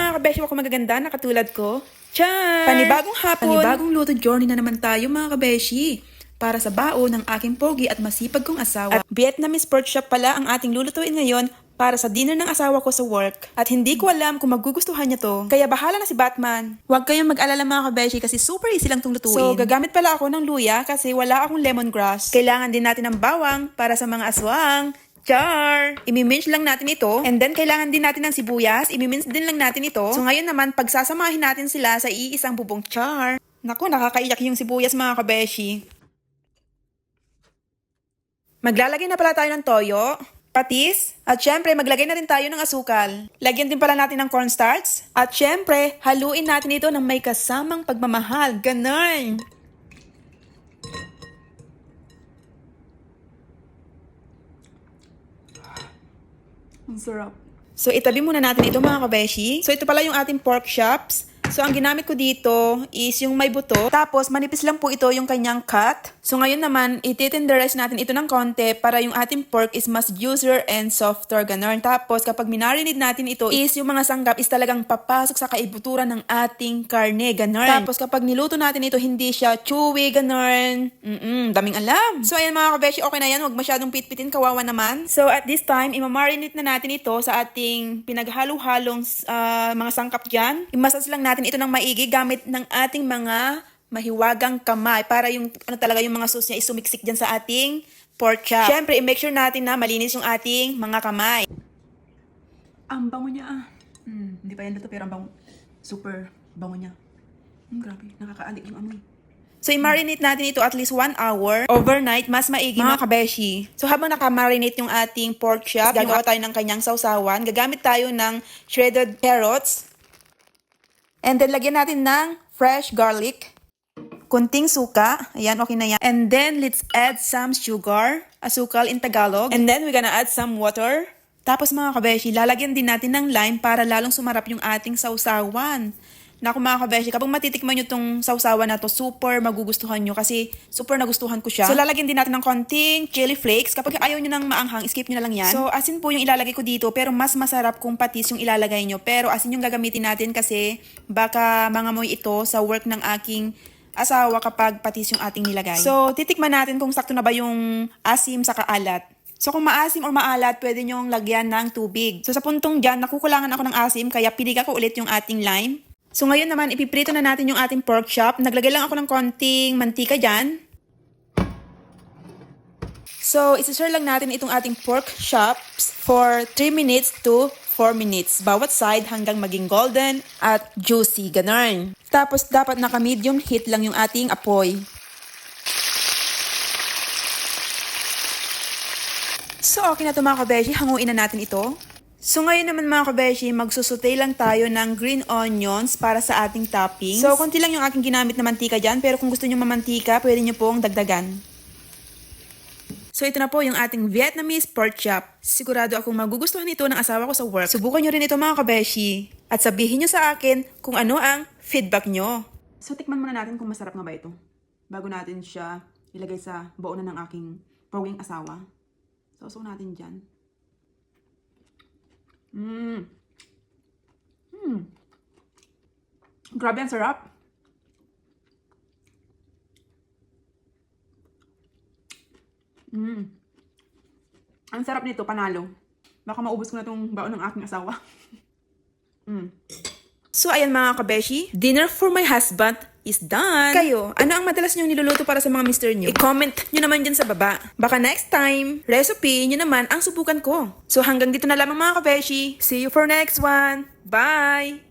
mga kabeshi ako magaganda na katulad ko. Tiyan! Panibagong hapon! Panibagong luto journey na naman tayo mga kabeshi. Para sa bao ng aking pogi at masipag kong asawa. At Vietnamese pork chop pala ang ating lulutuin ngayon para sa dinner ng asawa ko sa work. At hindi ko alam kung magugustuhan niya to. Kaya bahala na si Batman. Huwag kayong mag-alala mga kabeshi kasi super easy lang tong lutuin. So gagamit pala ako ng luya kasi wala akong lemongrass. Kailangan din natin ng bawang para sa mga aswang. Char! Imi-mince lang natin ito. And then, kailangan din natin ng sibuyas. Imi-mince din lang natin ito. So, ngayon naman, pagsasamahin natin sila sa iisang bubong char. Naku, nakakaiyak yung sibuyas mga kabeshi. Maglalagay na pala tayo ng toyo, patis, at syempre, maglagay na rin tayo ng asukal. Lagyan din pala natin ng cornstarch. At syempre, haluin natin ito ng may kasamang pagmamahal. Ganon! Ang sarap. So, itabi muna natin ito mga kabeshi. So, ito pala yung ating pork chops. So, ang ginamit ko dito is yung may buto. Tapos, manipis lang po ito yung kanyang cut. So, ngayon naman, ititenderize natin ito ng konti para yung ating pork is mas juicier and softer, ganon. Tapos, kapag minarinate natin ito is yung mga sanggap is talagang papasok sa kaibuturan ng ating karne, ganon. Tapos, kapag niluto natin ito, hindi siya chewy, ganon. Daming alam. So, ayan mga kabeshi, okay na yan. Huwag masyadong pitpitin, kawawa naman. So, at this time, imamarinate na natin ito sa ating pinaghalo-halong mga sangkap dyan. Imasas lang natin ito ng maigi gamit ng ating mga mahiwagang kamay para yung talaga yung mga sauce niya isumiksik dyan sa ating pork chop. Siyempre, i-make sure natin na malinis yung ating mga kamay. Ang bango niya hindi pa yan dito pero ang bango. Super bango niya. Grabe, nakakaadik yung amoy. So, i-marinate natin ito at least 1 hour. Overnight, mas maigi mga kabeshi. So, habang nakamarinate yung ating pork chop, gagawa tayo ng kanyang sausawan. Gagamit tayo ng shredded carrots. And then, lagyan natin ng fresh garlic. Kunting suka. Ayan, okay na yan. And then, let's add some sugar. Asukal in Tagalog. And then, we're gonna add some water. Tapos mga kabeshi, lalagyan din natin ng lime para lalong sumarap yung ating sausawan. Naku mga kabeshi, kapag matitikman nyo tong sausawan na to, super magugustuhan nyo kasi super nagustuhan ko siya. So, lalagyan din natin ng konting chili flakes. Kapag ayaw nyo ng maanghang, skip nyo na lang yan. So, asin po yung ilalagay ko dito, pero mas masarap kung patis yung ilalagay nyo. Pero asin yung gagamitin natin kasi baka mangamoy ito sa work ng aking asawa kapag patis yung ating nilagay. So, titikman natin kung sakto na ba yung asim sa kaalat. So, kung maasim or maalat, pwede nyong lagyan ng tubig. So, sa puntong dyan, nakukulangan ako ng asim, kaya piliga ko ulit yung ating lime. So, ngayon naman, ipiprito na natin yung ating pork chop. Naglagay lang ako ng konting mantika dyan. So, isi-share lang natin itong ating pork chops for 3 minutes to 4 minutes. Bawat side hanggang maging golden at juicy. Ganon. Tapos, dapat naka-medium heat lang yung ating apoy. So, okay na ito mga kabeshi. Hanguin na natin ito. So, ngayon naman mga kabeshi, magsusutay lang tayo ng green onions para sa ating toppings. So, konti lang yung aking ginamit na mantika dyan, pero kung gusto nyo mamantika, pwede nyo pong dagdagan. So, ito na po yung ating Vietnamese pork chop. Sigurado akong magugustuhan ito ng asawa ko sa work. Subukan nyo rin ito mga kabeshi. At sabihin nyo sa akin kung ano ang feedback nyo. So, tikman muna natin kung masarap na ba ito. Bago natin siya ilagay sa baunan ng aking poging asawa. So, natin dyan. Grabe ang sarap. Ang sarap nito, panalo. Baka maubos ko na tong baon ng aking asawa. So, ayan mga kabeshi, dinner for my husband is done. Kayo, ano ang madalas nyo niluluto para sa mga mister nyo? I-comment nyo naman dyan sa baba. Baka next time, recipe nyo naman ang subukan ko. So, hanggang dito na lamang mga kabeshi. See you for next one. Bye!